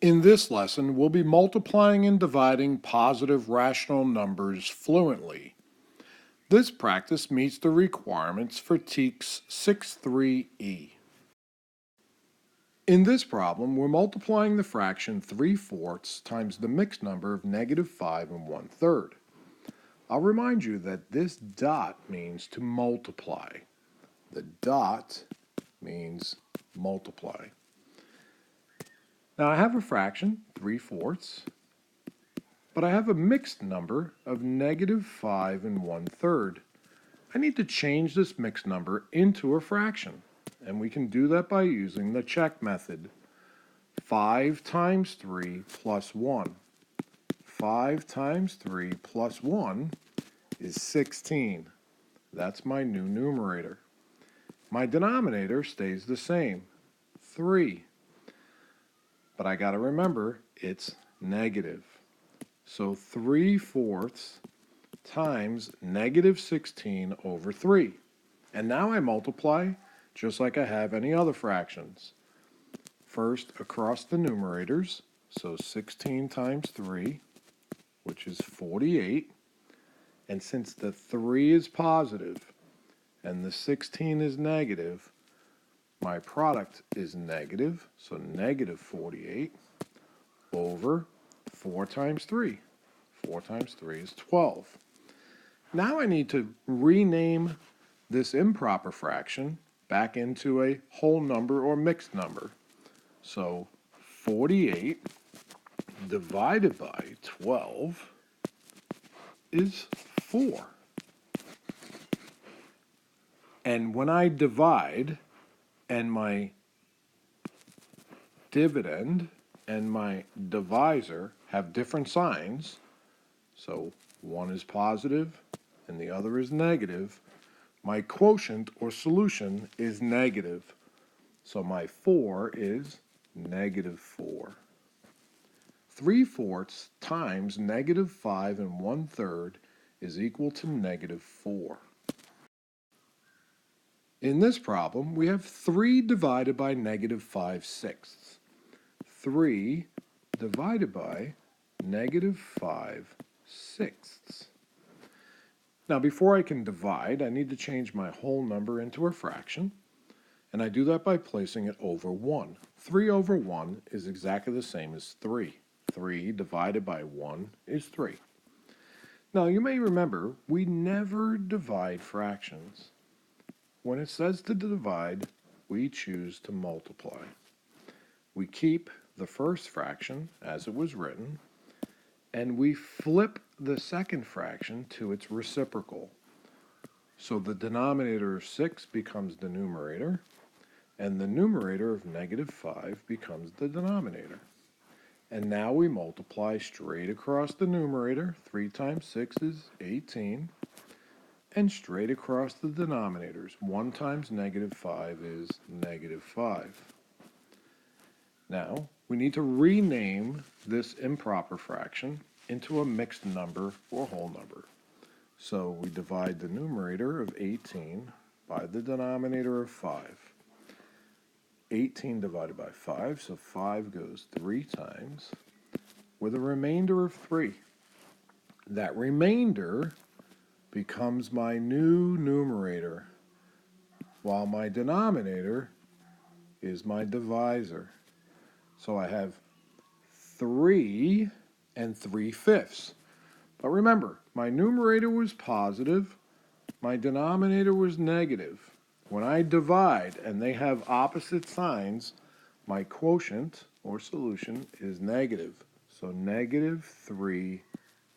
In this lesson, we'll be multiplying and dividing positive rational numbers fluently. This practice meets the requirements for TEKS 6.3e. In this problem, we're multiplying the fraction 3/4 times the mixed number of -5 1/3. I'll remind you that this dot means to multiply. The dot means multiply. Now I have a fraction, 3/4, but I have a mixed number of -5 1/3. I need to change this mixed number into a fraction, and we can do that by using the check method. 5 times 3 plus 1. 5 times 3 plus 1 is 16. That's my new numerator. My denominator stays the same, 3. But I got to remember, it's negative. So 3/4 times -16 over 3. And now I multiply just like I have any other fractions. First across the numerators, so 16 times 3, which is 48. And since the 3 is positive and the 16 is negative, my product is negative, so -48 over 4 times 3. 4 times 3 is 12. Now I need to rename this improper fraction back into a whole number or mixed number. So 48 divided by 12 is 4. And when I divide, and my dividend and my divisor have different signs, so one is positive and the other is negative, my quotient or solution is negative. So my 4 is -4. 3/4 times -5 1/3 is equal to -4. In this problem, we have 3 divided by -5/6. 3 divided by -5/6. Now, before I can divide, I need to change my whole number into a fraction, and I do that by placing it over 1. 3 over 1 is exactly the same as 3. 3 divided by 1 is 3. Now, you may remember, we never divide fractions. When it says to divide, we choose to multiply. We keep the first fraction as it was written, and we flip the second fraction to its reciprocal. So the denominator of 6 becomes the numerator, and the numerator of -5 becomes the denominator. And now we multiply straight across the numerator. 3 times 6 is 18. And straight across the denominators, 1 times -5 is -5. Now, we need to rename this improper fraction into a mixed number or whole number. So we divide the numerator of 18 by the denominator of 5. 18 divided by 5, so 5 goes 3 times, with a remainder of 3. That remainder becomes my new numerator, while my denominator is my divisor. So I have 3 and 3/5. But remember, my numerator was positive, my denominator was negative. When I divide and they have opposite signs, my quotient or solution is negative. So -3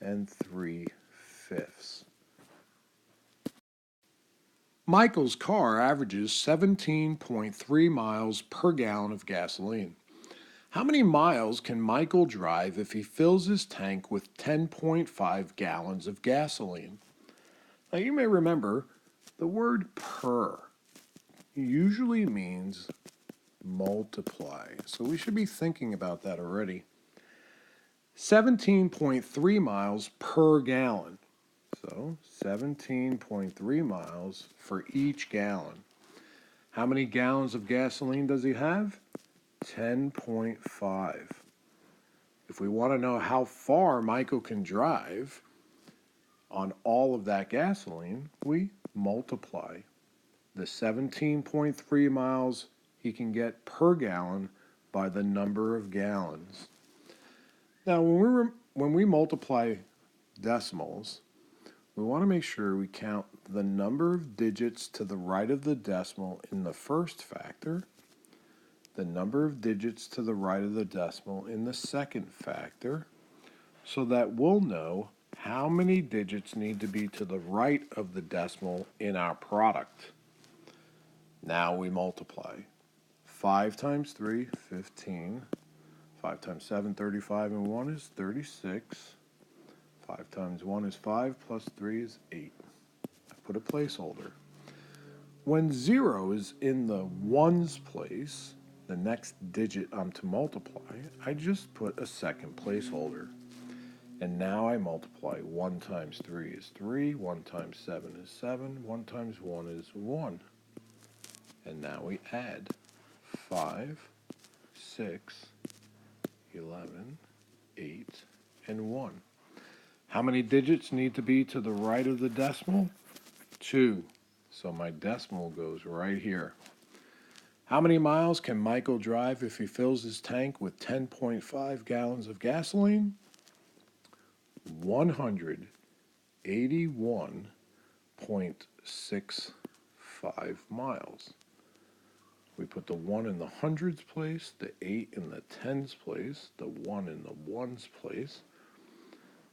and 3/5. Michael's car averages 17.3 miles per gallon of gasoline. How many miles can Michael drive if he fills his tank with 10.5 gallons of gasoline? Now you may remember the word per usually means multiply, so we should be thinking about that already. 17.3 miles per gallon. So 17.3 miles for each gallon. How many gallons of gasoline does he have? 10.5. If we want to know how far Michael can drive on all of that gasoline, we multiply the 17.3 miles he can get per gallon by the number of gallons. Now, when we multiply decimals, we want to make sure we count the number of digits to the right of the decimal in the first factor, the number of digits to the right of the decimal in the second factor, so that we'll know how many digits need to be to the right of the decimal in our product. Now we multiply. 5 times 3, 15. 5 times 7, 35, and 1 is 36. 5 times 1 is 5, plus 3 is 8. I put a placeholder. When 0 is in the ones place, the next digit I'm to multiply, I just put a second placeholder. And now I multiply. 1 times 3 is 3, 1 times 7 is 7, 1 times 1 is 1. And now we add 5, 6, 11, 8, and 1. How many digits need to be to the right of the decimal? 2. So my decimal goes right here. How many miles can Michael drive if he fills his tank with 10.5 gallons of gasoline? 181.65 miles. We put the 1 in the hundreds place, the 8 in the tens place, the 1 in the ones place,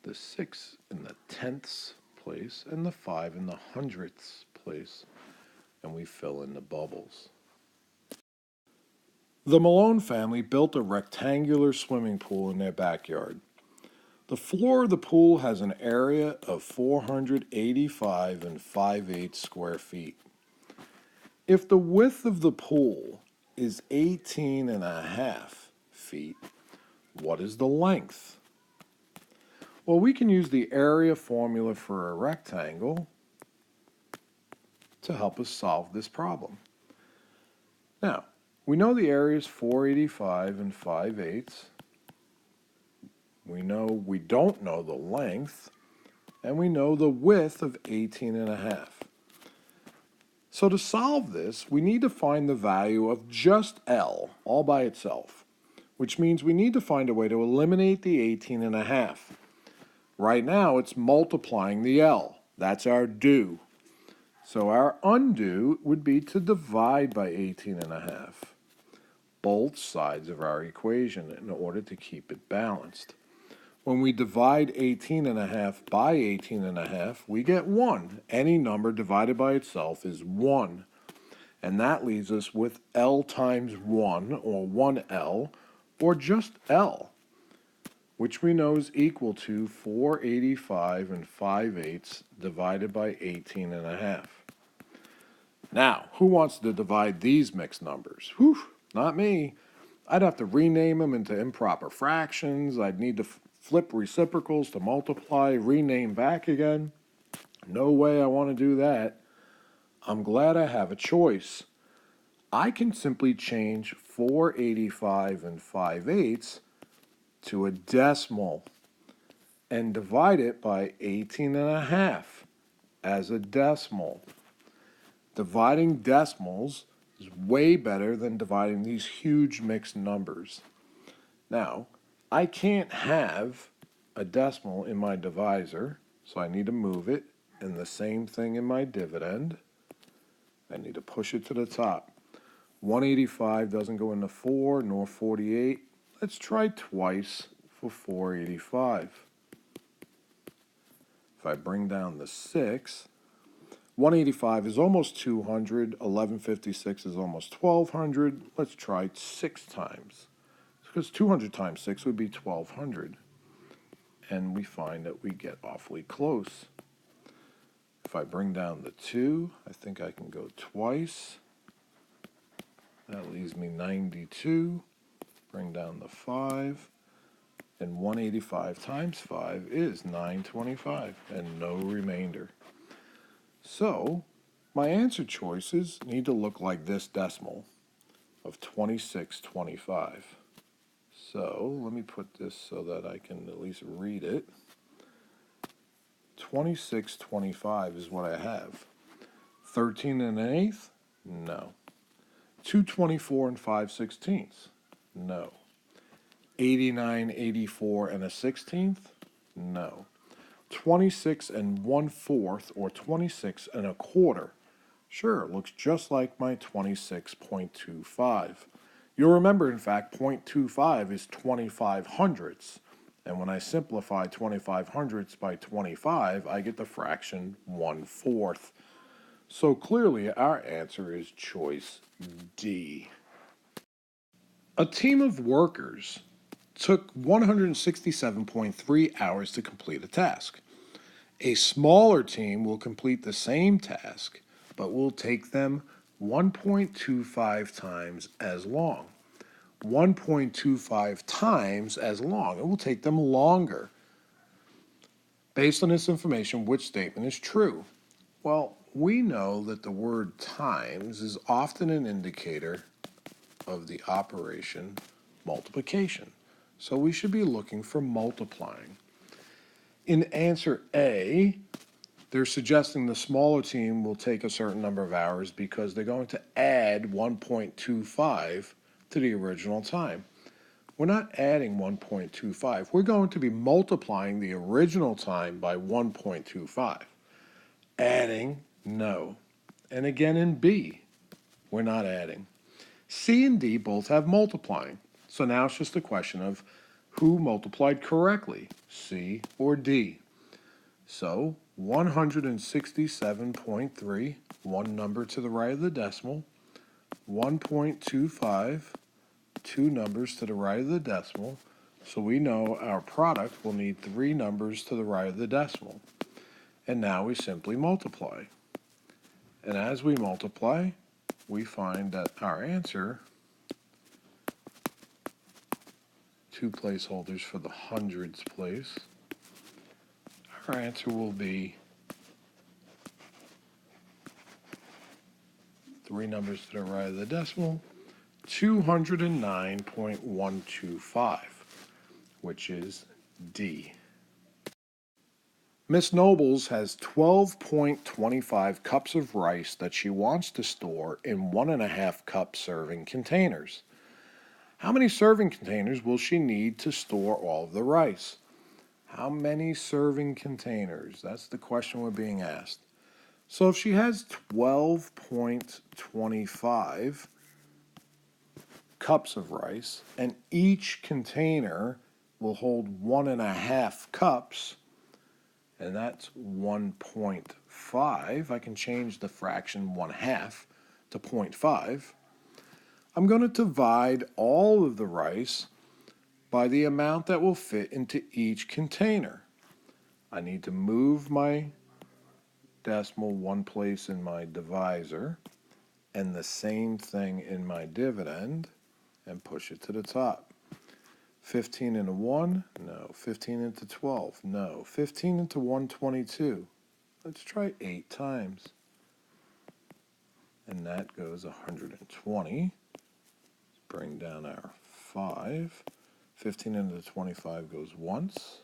the 6 in the tenths place, and the 5 in the hundredths place. And we fill in the bubbles. The Malone family built a rectangular swimming pool in their backyard. The floor of the pool has an area of 485 and 5/8 square feet. If the width of the pool is 18.5 feet, what is the length? Well, we can use the area formula for a rectangle to help us solve this problem. Now, we know the area is 485 and 5/8. We don't know the length, and we know the width of 18.5. So to solve this, we need to find the value of just L all by itself, which means we need to find a way to eliminate the 18.5. Right now, it's multiplying the L. That's our do. So our undo would be to divide by 18.5, both sides of our equation, in order to keep it balanced. When we divide 18.5 by 18.5, we get 1. Any number divided by itself is 1. And that leaves us with L times 1, or 1L, or just L, which we know is equal to 485 and 5/8 divided by 18.5. Now, who wants to divide these mixed numbers? Whew, not me. I'd have to rename them into improper fractions. I'd need to flip reciprocals to multiply, rename back again. No way I want to do that. I'm glad I have a choice. I can simply change 485 and 5/8 to a decimal and divide it by 18.5 as a decimal. Dividing decimals is way better than dividing these huge mixed numbers. Now, I can't have a decimal in my divisor, so I need to move it, and the same thing in my dividend. I need to push it to the top. 185 doesn't go into 4, nor 48. Let's try twice for 485. If I bring down the 6, 185 is almost 200, 1156 is almost 1200. Let's try 6 times, because 200 times 6 would be 1200. And we find that we get awfully close. If I bring down the 2, I think I can go twice. That leaves me 92. Bring down the 5. And 185 times 5 is 925, and no remainder. So, my answer choices need to look like this decimal of 2625. So let me put this so that I can at least read it. 2625 is what I have. 13 and an eighth? No. 224 and 5/16? No. 89, 84 and a 16th? No. 26 and 1/4 or 26 and a quarter? Sure, it looks just like my 26.25. You'll remember, in fact, 0.25 is 25 hundredths. And when I simplify 25 hundredths by 25, I get the fraction 1/4. So clearly, our answer is choice D. A team of workers took 167.3 hours to complete a task. A smaller team will complete the same task, but will take them 1.25 times as long. 1.25 times as long. It will take them longer. Based on this information, which statement is true? Well, we know that the word times is often an indicator of the operation multiplication. So we should be looking for multiplying. In answer A, they're suggesting the smaller team will take a certain number of hours because they're going to add 1.25 to the original time. We're not adding 1.25. We're going to be multiplying the original time by 1.25. Adding, no. And again in B, we're not adding. C and D both have multiplying. So now it's just a question of who multiplied correctly, C or D. So 167.3, one number to the right of the decimal, 1.25, two numbers to the right of the decimal. So we know our product will need three numbers to the right of the decimal. And now we simply multiply. And as we multiply, we find that our answer, two placeholders for the hundreds place, our answer will be three numbers to the right of the decimal, 209.125, which is D. Miss Nobles has 12.25 cups of rice that she wants to store in 1.5 cup serving containers. How many serving containers will she need to store all of the rice? How many serving containers? That's the question we're being asked. So if she has 12.25 cups of rice, and each container will hold 1.5 cups, and that's 1.5. I can change the fraction 1/2 to 0.5. I'm going to divide all of the rice by the amount that will fit into each container. I need to move my decimal one place in my divisor and the same thing in my dividend and push it to the top. 15 into 1, no. 15 into 12, no. 15 into 122. Let's try 8 times. And that goes 120. Let's bring down our 5. 15 into 25 goes once.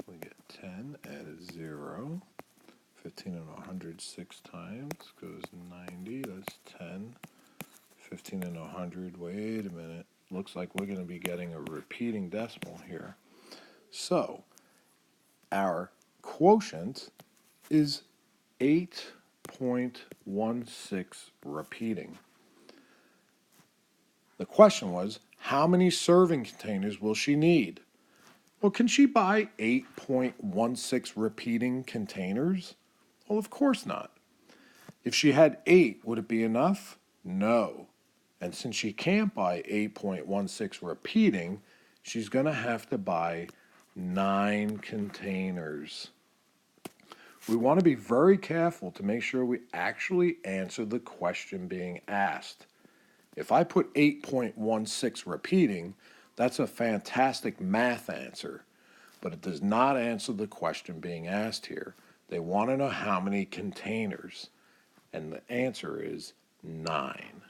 We get 10, added 0. 15 into 100 6 times goes 90. That's 10. 15 into 100, wait a minute. Looks like we're going to be getting a repeating decimal here. So our quotient is 8.16 repeating. The question was, how many serving containers will she need? Well, can she buy 8.16 repeating containers? Well, of course not. If she had 8, would it be enough? No. And since she can't buy 8.16 repeating, she's going to have to buy 9 containers. We want to be very careful to make sure we actually answer the question being asked. If I put 8.16 repeating, that's a fantastic math answer, but it does not answer the question being asked here. They want to know how many containers, and the answer is 9.